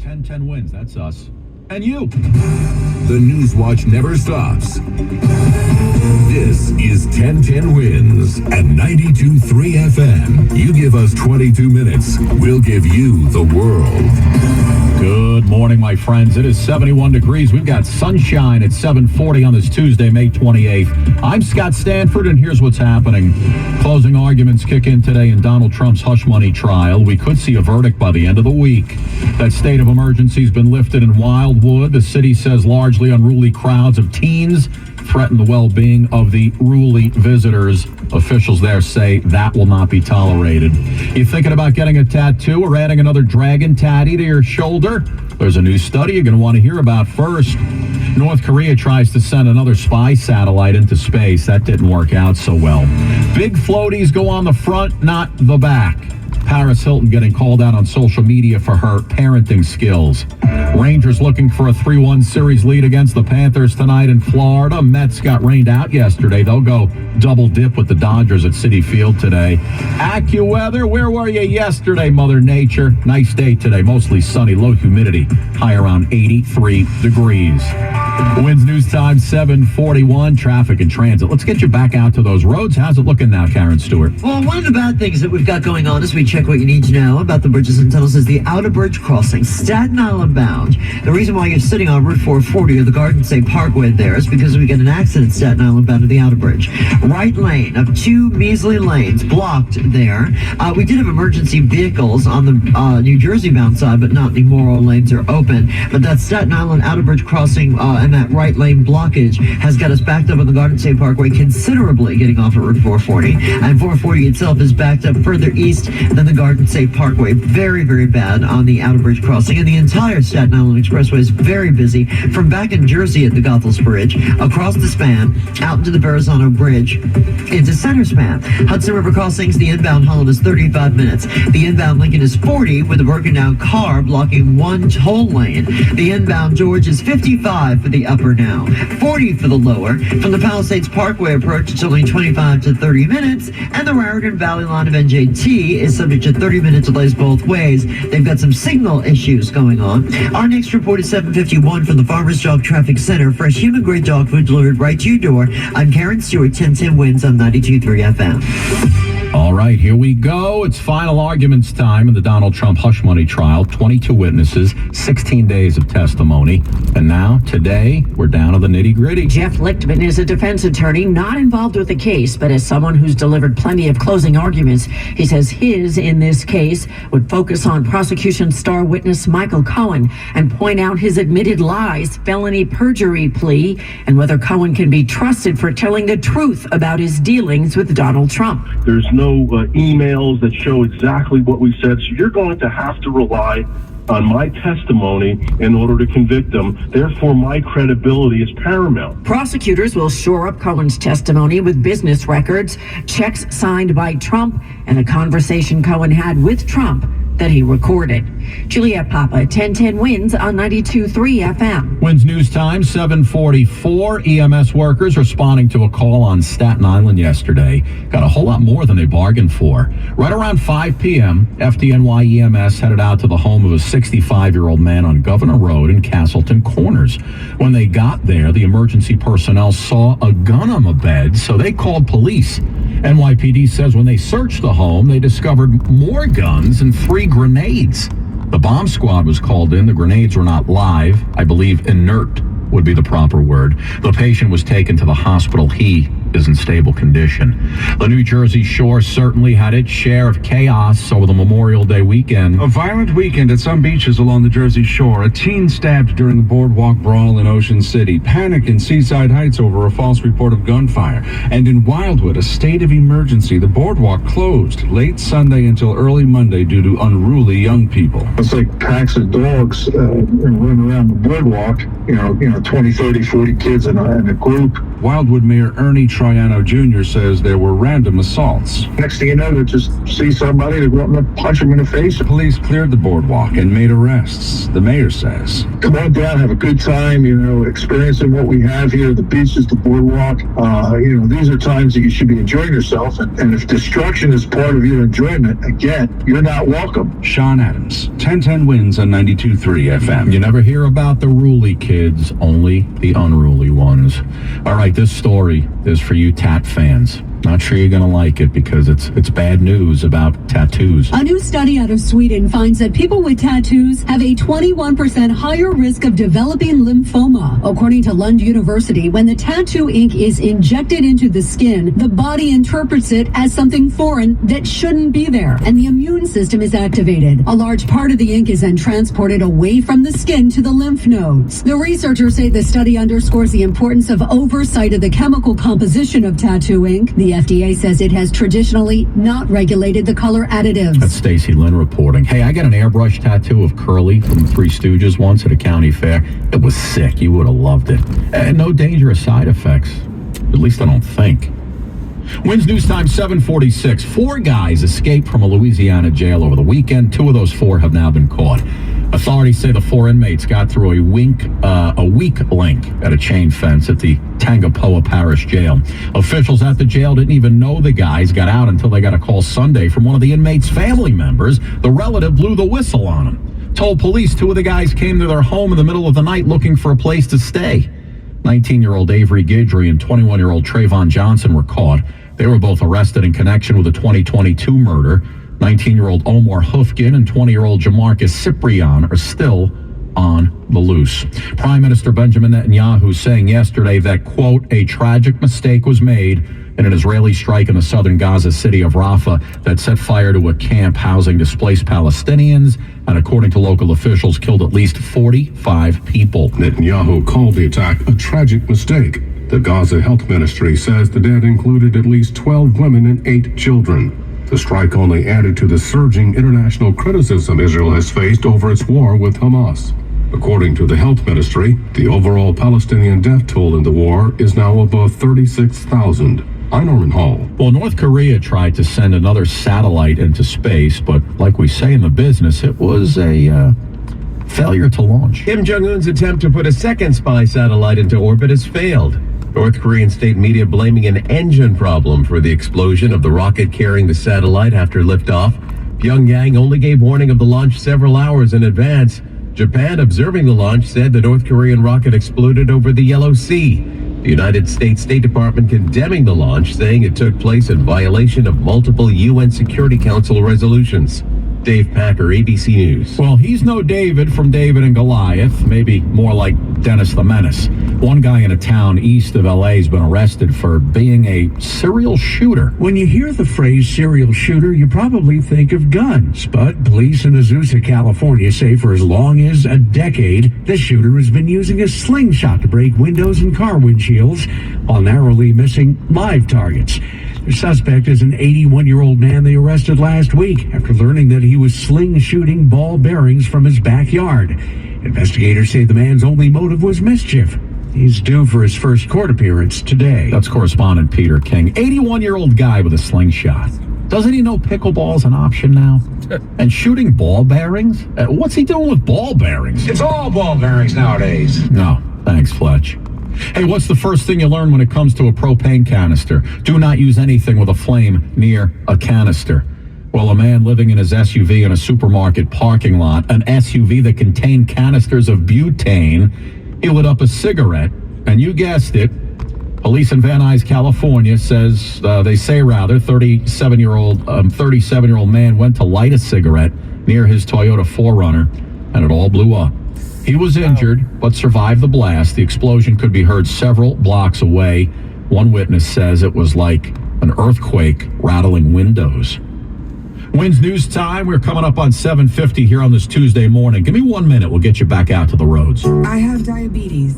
10-10 wins, that's us. And you. The News Watch never stops. This is 10-10 Wins at 92.3 FM. You give us 22 minutes, we'll give you the world. Good morning, my friends. It is 71 degrees. We've got sunshine at 7:40 on this Tuesday, May 28th. I'm Scott Stanford, and here's what's happening. Closing arguments kick in today in Donald Trump's hush money trial. We could see a verdict by the end of the week. That state of emergency has been lifted in Wildwood. The city says largely unruly crowds of teens threaten the well-being of the ruly visitors. Officials there say that will not be tolerated. You thinking about getting a tattoo or adding another dragon tatty to your shoulder? There's a new study you're going to want to hear about first. North Korea tries to send another spy satellite into space. That didn't work out so well. Big floaties go on the front, not the back. Paris Hilton getting called out on social media for her parenting skills. Rangers looking for a 3-1 series lead against the Panthers tonight in Florida. Mets got rained out yesterday. They'll go double dip with the Dodgers at Citi Field today. AccuWeather, where were you yesterday, Mother Nature? Nice day today, mostly sunny, low humidity, high around 83 degrees. Winds News Time 7:41, traffic and transit. Let's get you back out to those roads. How's it looking now, Karen Stewart? Well, one of the bad things that we've got going on as we check what you need to know about the bridges and tunnels is the Outer Bridge crossing, Staten Island bound. The reason why you're sitting on Route 440 or the Garden State Parkway there is because we get an accident Staten Island bound to the Outer Bridge. Right lane of two measly lanes blocked there. We did have emergency vehicles on the New Jersey bound side, but not anymore. All lanes are open. But that Staten Island Outer Bridge crossing and that right lane blockage has got us backed up on the Garden State Parkway considerably, getting off at Route 440. And 440 itself is backed up further east than the Garden State Parkway. Very, very bad on the Outer Bridge crossing. And the entire Staten Island Expressway is very busy from back in Jersey at the Goethals Bridge, across the span, out into the Verrazano Bridge, into Center Span. Hudson River crossings, the inbound Holland is 35 minutes. The inbound Lincoln is 40 with a broken down car blocking one toll lane. The inbound George is 55 for the upper now, 40 for the lower. From the Palisades Parkway approach, it's only 25 to 30 minutes, and the Raritan Valley line of NJT is subject to 30-minute delays both ways. They've got some signal issues going on. Our next report is 7:51 from the Farmers Dog Traffic Center. Fresh human-grade dog food delivered right to your door. I'm Karen Stewart, 1010 Wins on 92.3 FM. All right, here we go. It's final arguments time in the Donald Trump hush money trial. 22 witnesses, 16 days of testimony. And now, today, we're down to the nitty-gritty. Jeff Lichtman is a defense attorney not involved with the case, but as someone who's delivered plenty of closing arguments, he says his, in this case, would focus on prosecution star witness Michael Cohen and point out his admitted lies, felony perjury plea, and whether Cohen can be trusted for telling the truth about his dealings with Donald Trump. There's no emails that show exactly what we said, so you're going to have to rely on my testimony in order to convict him. Therefore, my credibility is paramount. Prosecutors will shore up Cohen's testimony with business records, checks signed by Trump, and a conversation Cohen had with Trump that he recorded. Juliette Papa, 1010 Wins on 92.3 FM. Wins News Time, 7:44. EMS workers responding to a call on Staten Island yesterday got a whole lot more than they bargained for. Right around 5 p.m., FDNY EMS headed out to the home of a 65-year-old man on Governor Road in Castleton Corners. When they got there, the emergency personnel saw a gun on the bed, so they called police. NYPD says when they searched the home, they discovered more guns and 3 grenades. The bomb squad was called in. The grenades were not live. I believe inert would be the proper word. The patient was taken to the hospital. He is in stable condition. The New Jersey shore certainly had its share of chaos over the Memorial Day weekend. A violent weekend at some beaches along the Jersey shore. A teen stabbed during a boardwalk brawl in Ocean City. Panic in Seaside Heights over a false report of gunfire. And in Wildwood, a state of emergency. The boardwalk closed late Sunday until early Monday due to unruly young people. It's like packs of dogs running around the boardwalk, 20, 30, 40 kids in a group. Wildwood Mayor Ernie Troiano Jr. says there were random assaults. Next thing you know, they just see somebody, they go up and punch them in the face. Police cleared the boardwalk and made arrests, the mayor says. Come on down, have a good time, experiencing what we have here, the beaches, the boardwalk. These are times that you should be enjoying yourself. And if destruction is part of your enjoyment, again, you're not welcome. Sean Adams, 1010 wins on 92.3 FM. You never hear about the ruly kids, only the unruly ones. All right, this story is for you tat fans. Not sure you're going to like it because it's bad news about tattoos. A new study out of Sweden finds that people with tattoos have a 21% higher risk of developing lymphoma. According to Lund University, when the tattoo ink is injected into the skin, the body interprets it as something foreign that shouldn't be there, and the immune system is activated. A large part of the ink is then transported away from the skin to the lymph nodes. The researchers say the study underscores the importance of oversight of the chemical composition of tattoo ink. The FDA says it has traditionally not regulated the color additives. That's Stacy Lynn reporting. Hey, I got an airbrush tattoo of Curly from the Three Stooges once at a county fair. It was sick. You would have loved it. And no dangerous side effects. At least I don't think. Wins News Time 7:46. 4 guys escaped from a Louisiana jail over the weekend. 2 of those 4 have now been caught. Authorities say the 4 inmates got through a weak link at a chain fence at the Tangapoa Parish Jail. Officials at the jail didn't even know the guys got out until they got a call Sunday from one of the inmates' family members. The relative blew the whistle on him. Told police 2 of the guys came to their home in the middle of the night looking for a place to stay. 19-year-old Avery Guidry and 21-year-old Trayvon Johnson were caught. They were both arrested in connection with a 2022 murder. 19-year-old Omar Hoofkin and 20-year-old Jamarcus Cyprian are still on the loose. Prime Minister Benjamin Netanyahu saying yesterday that, quote, a tragic mistake was made in an Israeli strike in the southern Gaza city of Rafah that set fire to a camp housing displaced Palestinians and, according to local officials, killed at least 45 people. Netanyahu called the attack a tragic mistake. The Gaza Health Ministry says the dead included at least 12 women and 8 children. The strike only added to the surging international criticism Israel has faced over its war with Hamas. According to the health ministry, the overall Palestinian death toll in the war is now above 36,000. I'm Norman Hall. Well, North Korea tried to send another satellite into space, but like we say in the business, it was a failure to launch. Kim Jong-un's attempt to put a second spy satellite into orbit has failed. North Korean state media blaming an engine problem for the explosion of the rocket carrying the satellite after liftoff. Pyongyang only gave warning of the launch several hours in advance. Japan, observing the launch, said the North Korean rocket exploded over the Yellow Sea. The United States State Department condemning the launch, saying it took place in violation of multiple UN Security Council resolutions. Dave Packer, ABC News. Well, he's no David from David and Goliath, maybe more like Dennis the Menace. One guy in a town east of LA has been arrested for being a serial shooter. When you hear the phrase serial shooter, you probably think of guns. But police in Azusa, California say for as long as a decade, the shooter has been using a slingshot to break windows and car windshields while narrowly missing live targets. The suspect is an 81-year-old man they arrested last week after learning that he was sling shooting ball bearings from his backyard. Investigators say the man's only motive was mischief. He's due for his first court appearance today. That's correspondent Peter King. 81-year-old guy with a slingshot. Doesn't he know pickleball's an option now? And shooting ball bearings? What's he doing with ball bearings? It's all ball bearings nowadays. No, thanks, Fletch. Hey, what's the first thing you learn when it comes to a propane canister? Do not use anything with a flame near a canister. Well, a man living in his SUV in a supermarket parking lot, an SUV that contained canisters of butane, he lit up a cigarette, and you guessed it, police in Van Nuys, California says, 37-year-old man went to light a cigarette near his Toyota 4Runner, and it all blew up. He was injured, but survived the blast. The explosion could be heard several blocks away. One witness says it was like an earthquake rattling windows. Wins News Time. We're coming up on 7:50 here on this Tuesday morning. Give me 1 minute. We'll get you back out to the roads. I have diabetes.